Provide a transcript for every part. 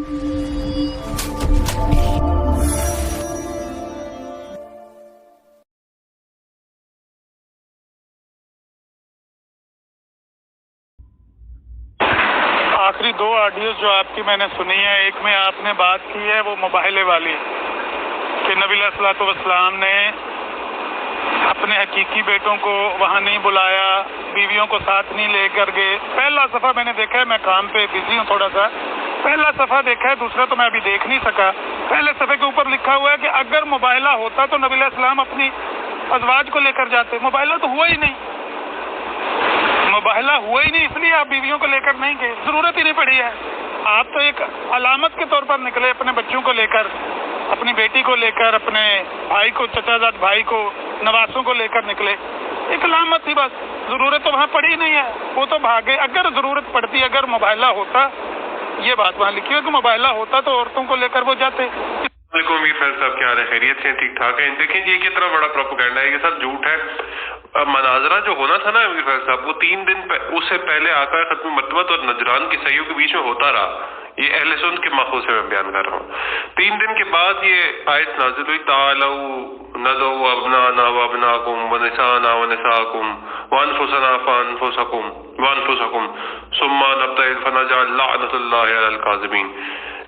آخری دو آڈیوز جو آپ کی میں نے سنی ہے، ایک میں آپ نے بات کی ہے وہ مباہلے والی کہ نبی علیہ الصلوۃ والسلام نے اپنے حقیقی بیٹوں کو وہاں نہیں بلایا، بیویوں کو ساتھ نہیں لے کر گئے۔ پہلا صفحہ میں نے دیکھا ہے، میں کام پہ بزی ہوں تھوڑا سا، پہلا صفحہ دیکھا ہے، دوسرا تو میں ابھی دیکھ نہیں سکا۔ پہلے صفحے کے اوپر لکھا ہوا ہے کہ اگر مباہلہ ہوتا تو نبی علیہ السلام اپنی ازواج کو لے کر جاتے۔ مباہلہ تو ہوا ہی نہیں، مباہلہ ہوا ہی نہیں، اس لیے آپ بیویوں کو لے کر نہیں گئے، ضرورت ہی نہیں پڑی ہے۔ آپ تو ایک علامت کے طور پر نکلے، اپنے بچوں کو لے کر، اپنی بیٹی کو لے کر، اپنے بھائی کو، چچا زاد بھائی کو، نواسوں کو لے کر نکلے، ایک علامت تھی بس، ضرورت تو وہاں پڑی نہیں ہے، وہ تو بھاگے۔ اگر ضرورت پڑتی، اگر مباہلہ ہوتا، یہ بات وہاں لکھی ہے کہ مباہلہ ہوتا تو عورتوں کو لے کر وہ جاتے۔ السلام علیکم امیر فیض صاحب، کیا حال ہے؟ خیریت سے؟ ٹھیک ٹھاک ہے؟ دیکھیں جی، یہ کتنا بڑا پروپیگنڈا ہے، یہ سب جھوٹ ہے۔ مناظرہ جو ہونا تھا نا امیر فیض صاحب، وہ 3 دن اس سے پہلے آقا ختم مرتبت اور نجران کی صحیحوں کے بیچ میں ہوتا رہا۔ یہ اہل سنت کے ماخوذ سے میں بیان کر رہا ہوں۔ 3 دن کے بعد یہ آیت نازل ہوئی، تعالوا ندعو ابناءنا وابناءکم ونساءنا ونساءکم وانفسنا وانفسکم ثم نبتہل فنجعل لعنۃ اللہ علی الکاذبین،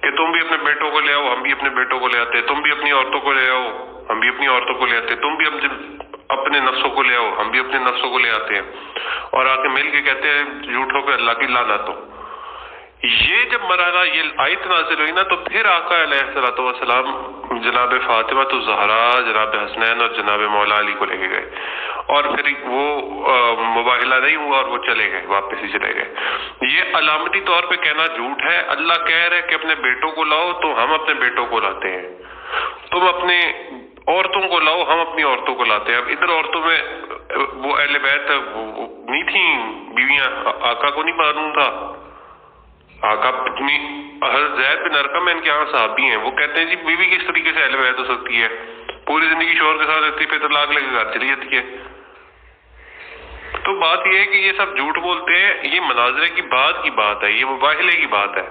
کہ تم بھی اپنے بیٹوں کو لے آؤ، ہم بھی اپنے بیٹوں کو لے آتے، تم بھی اپنی عورتوں کو لے آؤ، ہم بھی اپنی عورتوں کو لے آتے، تم بھی اپنے نفسوں کو لے آؤ، ہم بھی اپنے نفسوں کو لے آتے ہیں، اور آ کے مل کے کہتے ہیں جھوٹوں پہ اللہ کی لعنت ہو۔ یہ جب مرحلہ یہ آیت نازل ہوئی نا، تو پھر آقا علیہ الصلوۃ والسلام جناب فاطمہ الزہراء، جناب حسنین اور جناب مولا علی کو لے کے گئے، اور پھر وہ مباہلہ نہیں ہوا اور وہ چلے گئے، واپس ہی چلے گئے۔ یہ علامتی طور پہ کہنا جھوٹ ہے۔ اللہ کہہ رہے کہ اپنے بیٹوں کو لاؤ، تو ہم اپنے بیٹوں کو لاتے ہیں، تم اپنے عورتوں کو لاؤ، ہم اپنی عورتوں کو لاتے ہیں۔ اب ادھر عورتوں میں وہ اہل بیت نہیں تھیں بیویاں، آقا کو نہیں معلوم تھا؟ آقا اتنی حضرت زید بن ارقم ان کے یہاں صحابی ہیں، وہ کہتے ہیں جی بیوی کس طریقے سے اہل بیت ہو سکتی ہے؟ پوری زندگی شوہر کے ساتھ رہتی، پھر طلاق لے کے گھر چلی جاتی ہے۔ تو بات یہ ہے کہ یہ سب جھوٹ بولتے ہیں، یہ مناظرے کی بات ہے، یہ مباہلے کی بات ہے۔